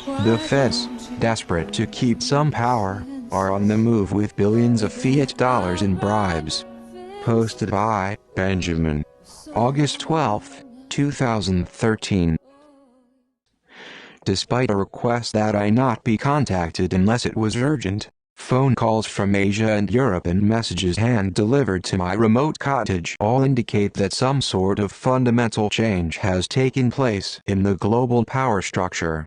The feds, desperate to keep some power, are on the move with billions of fiat dollars in bribes. Posted by Benjamin. August 12, 2013. Despite a request that I not be contacted unless it was urgent, phone calls from Asia and Europe and messages hand-delivered to my remote cottage all indicate that some sort of fundamental change has taken place in the global power structure.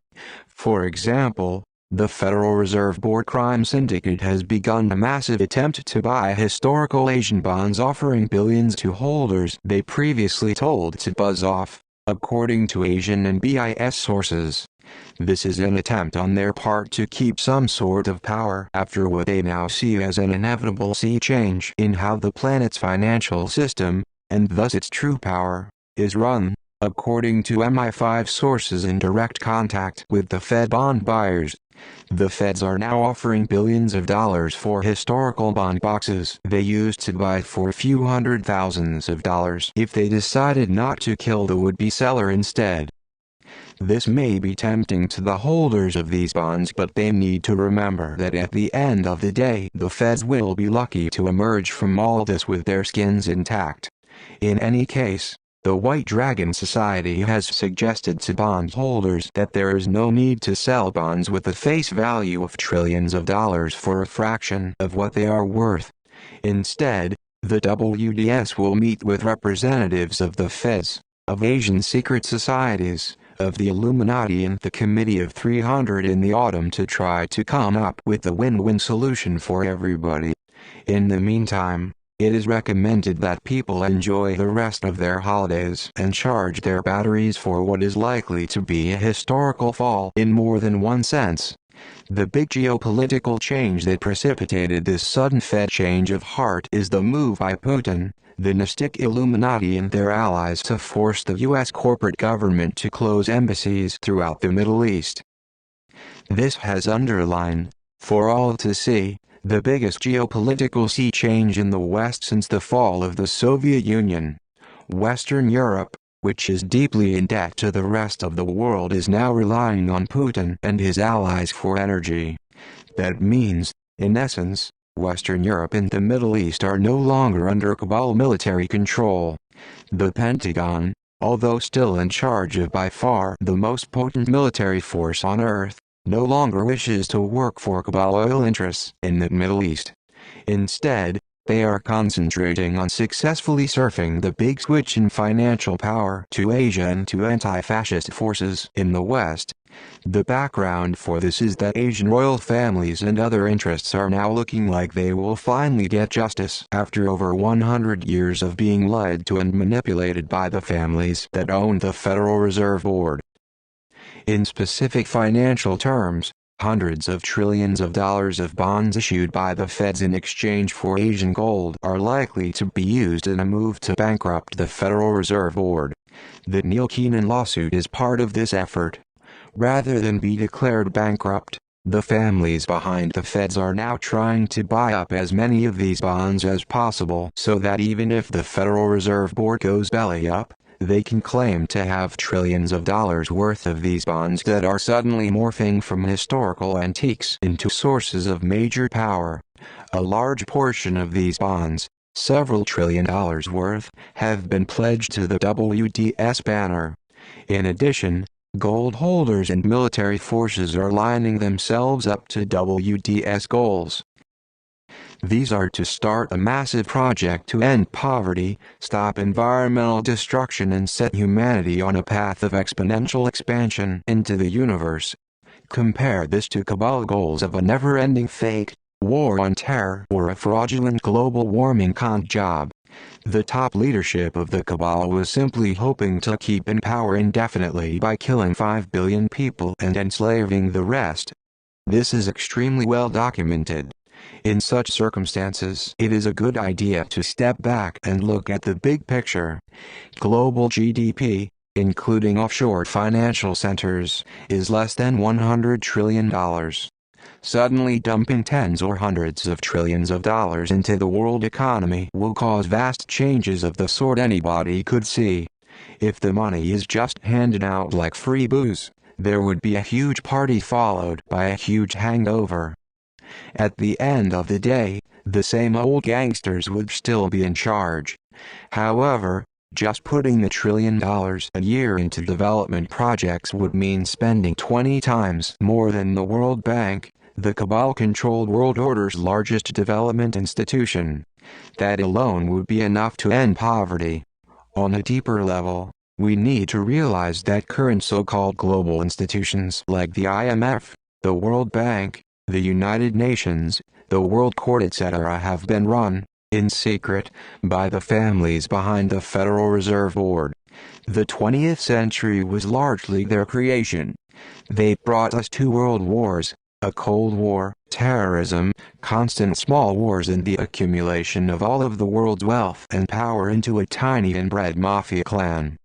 For example, the Federal Reserve Board crime syndicate has begun a massive attempt to buy historical Asian bonds, offering billions to holders they previously told to buzz off, according to Asian and BIS sources. This is an attempt on their part to keep some sort of power after what they now see as an inevitable sea change in how the planet's financial system, and thus its true power, is run, according to MI5 sources in direct contact with the Fed bond buyers. The Feds are now offering billions of dollars for historical bond boxes they used to buy for a few hundred thousands of dollars if they decided not to kill the would-be seller instead. This may be tempting to the holders of these bonds, but they need to remember that at the end of the day the Feds will be lucky to emerge from all this with their skins intact. In any case, the White Dragon Society has suggested to bondholders that there is no need to sell bonds with a face value of trillions of dollars for a fraction of what they are worth. Instead, the WDS will meet with representatives of the Feds, of Asian secret societies, of the Illuminati and the Committee of 300 in the autumn to try to come up with a win-win solution for everybody. In the meantime, it is recommended that people enjoy the rest of their holidays and charge their batteries for what is likely to be a historical fall in more than one sense. The big geopolitical change that precipitated this sudden Fed change of heart is the move by Putin, the Gnostic Illuminati and their allies to force the U.S. corporate government to close embassies throughout the Middle East. This has underlined, for all to see, the biggest geopolitical sea change in the West since the fall of the Soviet Union. Western Europe, which is deeply in debt to the rest of the world, is now relying on Putin and his allies for energy. That means, in essence, Western Europe and the Middle East are no longer under Cabal military control. The Pentagon, although still in charge of by far the most potent military force on Earth, no longer wishes to work for Cabal oil interests in the Middle East. Instead, they are concentrating on successfully surfing the big switch in financial power to Asia and to anti-fascist forces in the West. The background for this is that Asian royal families and other interests are now looking like they will finally get justice after over 100 years of being lied to and manipulated by the families that own the Federal Reserve Board. In specific financial terms, hundreds of trillions of dollars of bonds issued by the Feds in exchange for Asian gold are likely to be used in a move to bankrupt the Federal Reserve Board. The Neil Keenan lawsuit is part of this effort. Rather than be declared bankrupt, the families behind the Feds are now trying to buy up as many of these bonds as possible so that even if the Federal Reserve Board goes belly up, they can claim to have trillions of dollars worth of these bonds that are suddenly morphing from historical antiques into sources of major power. A large portion of these bonds, several trillion dollars worth, have been pledged to the WDS banner. In addition, gold holders and military forces are lining themselves up to WDS goals. These are to start a massive project to end poverty, stop environmental destruction and set humanity on a path of exponential expansion into the universe. Compare this to Cabal goals of a never-ending fake war on terror or a fraudulent global warming con job. The top leadership of the Cabal was simply hoping to keep in power indefinitely by killing 5 billion people and enslaving the rest. This is extremely well documented. In such circumstances, it is a good idea to step back and look at the big picture. Global GDP, including offshore financial centers, is less than $100 trillion. Suddenly dumping tens or hundreds of trillions of dollars into the world economy will cause vast changes of the sort anybody could see. If the money is just handed out like free booze, There would be a huge party followed by a huge hangover. At the end of the day, the same old gangsters would still be in charge. However, just putting the $1 trillion a year into development projects would mean spending 20 times more than the World Bank, the cabal-controlled world order's largest development institution. That alone would be enough to end poverty. On a deeper level, we need to realize that current so-called global institutions like the IMF, the World Bank, the United Nations, the World Court etc. have been run, in secret, by the families behind the Federal Reserve Board. The 20th century was largely their creation. They brought us 2 world wars, a Cold War, terrorism, constant small wars and the accumulation of all of the world's wealth and power into a tiny inbred mafia clan.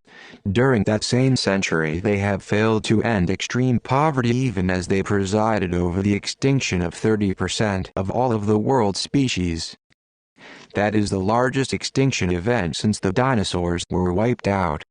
During that same century they have failed to end extreme poverty even as they presided over the extinction of 30% of all of the world's species. That is the largest extinction event since the dinosaurs were wiped out.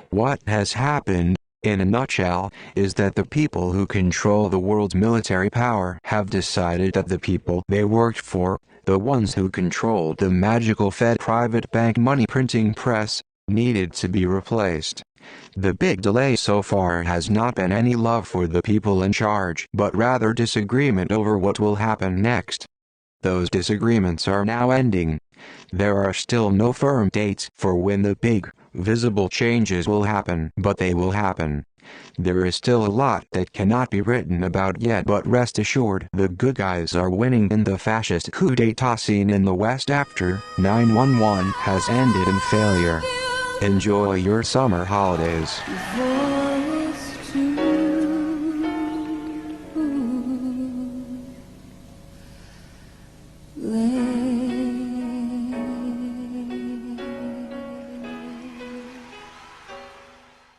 What has happened, in a nutshell, is that the people who control the world's military power have decided that the people they worked for, the ones who controlled the magical Fed private bank money printing press, needed to be replaced. The big delay so far has not been any love for the people in charge, but rather disagreement over what will happen next. Those disagreements are now ending. There are still no firm dates for when the big, visible changes will happen, but they will happen. There is still a lot that cannot be written about yet, but rest assured the good guys are winning in the fascist coup d'etat scene in the West after 9/11 has ended in failure. Enjoy your summer holidays. Let